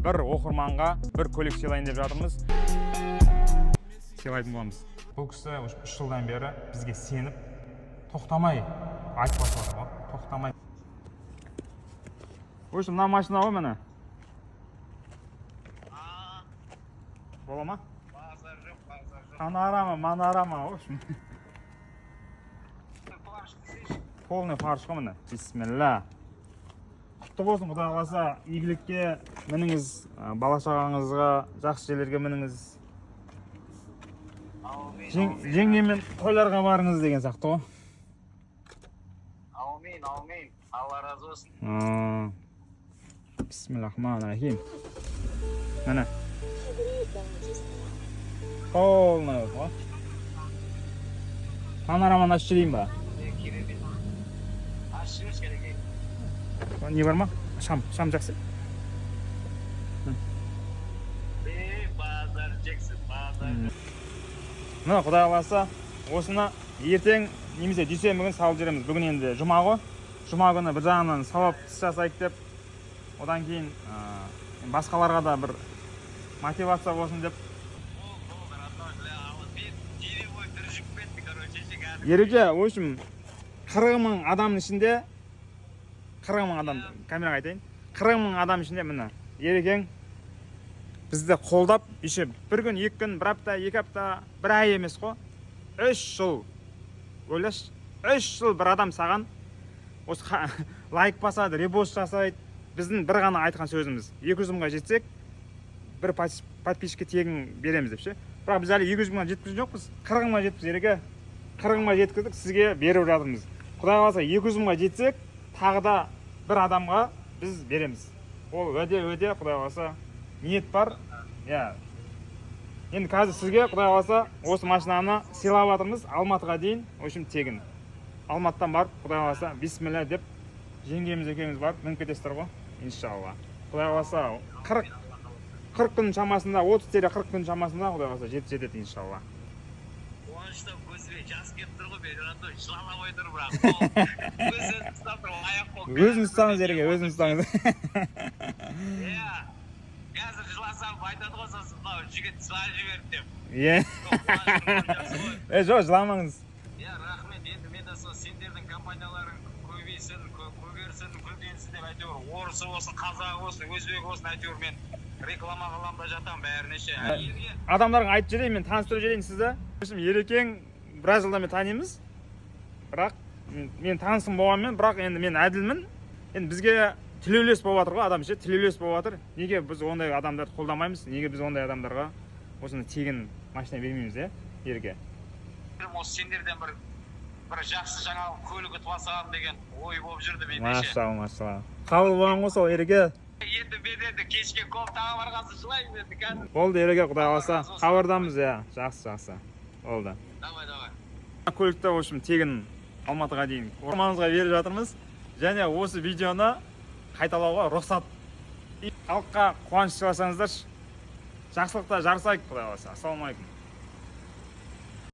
Bir оқырманға бір көлік сыйлайын деп жатырмыз. Сыйлайтын боламыз. Бұл кісі 3 жылдан бері бізге сеніп, тоқтамай айтып жатыр ғой. Тоқтамай. Өшім, мына машина ғой міне. Бола ма? Базар жоқ, базар жоқ. Манарама, өшім. Полный фарш қой міне. Бисмилла. Құтты болсын, Құдай қаласа, игілікке мініңіз, бала-шағаңызға, жақсы жерлерге мініңіз. Жеңгемен тойларға барыңыз деген сияқты ғой. Аумин. Алла разы болсын. Бисмиллахманиррахим. Міне. Полный ғой. Панораманы ашып жіберейін ба? Ашып жіберші керек. Не бар ма? Шам жақсы. Базар жексін, базар. Мына Құдай қаласа, осыны ертең немесе дүйсенбі күні салып жүреміз. Бүгін енді жұма ғой. Жұма күні бір жағынан сауап іс жасайық деп, одан кейін басқаларға да бір мотивация болсын деп. Ереке, в общем, 40 мың адамның ішінде 40 мың адам, камераға айтайын, 40 мың адам ішінде міне Ерекең бізді қолдап, еще бір күн, 2 күн, 1 апта, 2 апта, 1 ай емес қой, 3 жыл, ойлаш, 3 жыл бір адам саған осы лайк басады, репост жасайды. Біздің бір ғана айтқан сөзіміз, 200 мыңға жетсек, бір подписчикке тегін береміз деп ше. Бірақ біз әлі 200 мыңға жеткізген жоқпыз, 40 мыңға жетіппіз. Ереке, 40 мыңға жеткіздік, сізге беріп жатырмыз. Құдай қаласа 200 мыңға жетсек, тағы да бір адамға біз береміз. Ол өде, Құдай қаласа, ниет бар. Енді қазір сізге, Құдай қаласа, осы машинаны сыйлап жатырмыз, Алматыға дейін, өшім тегін. Алматыдан барып, Құдай қаласа, бисмилля деп, жеңгеміз екеуміз барып, мініп кетесіздер ғой, иншалла. Құдай қаласа, 40 күн шамасында, 30-40 күн шамасында, Құдай қаласа, жетеді, иншалла. Қуаныштан көзіме жас келіп тұр ғой, беріп жылана ойдыр бірақ. Өзін ұстап тұр, аяқ қол. Өзін ұстаңыз, Ереке, өзін ұстаңыз. Қазір жыласам айтады ғой, сосын жігіт жылай жіберді деп. Жоқ, жыламаңыз. Рахмет, енді мен де сол сендердің компанияларың көбейсін, көгерсін, гүлденсін деп әйтеуір орысы болсын, қазағы болсын, өзбегі болсын, әйтеуір мен реклама қыламын да жатамын бәріне ше. Адамдарға айтып жіберейін, мен таныстырып жіберейін сізді. Ерекең біраз жылдан бері танимыз. Бірақ мен танысым болғанмен, бірақ енді мен әділмін. Енді бізге тілеулес болып жатыр ғой, адам ше, тілеулес болып жатыр. Неге біз ондай адамдарды қолдамаймыз? Неге біз ондай адамдарға осыны тегін машина бермейміз, Ереке? Осы сендерден бір жақсы жаңа көлік ұтып алсам деген ой болып жүрді менде ше. Машалла. Қабыл болған ғой сол, Ереке. Енді мен енді кешке коп тағы барғансы жылаймын енді қазір. Болды, Ереке, Құдай қаласа. Хабардамыз, жақсы. Болды. Давай. Көлікті, в общем, тегін Алматыға дейін орманымызға беріп жатырмыз. Және осы видеоны қайталауға рұқсат. Халыққа қуаныш сыйласаңыздар, жақсылықта жарысайық, Құдай қаласа. Ассалаумағалейкум.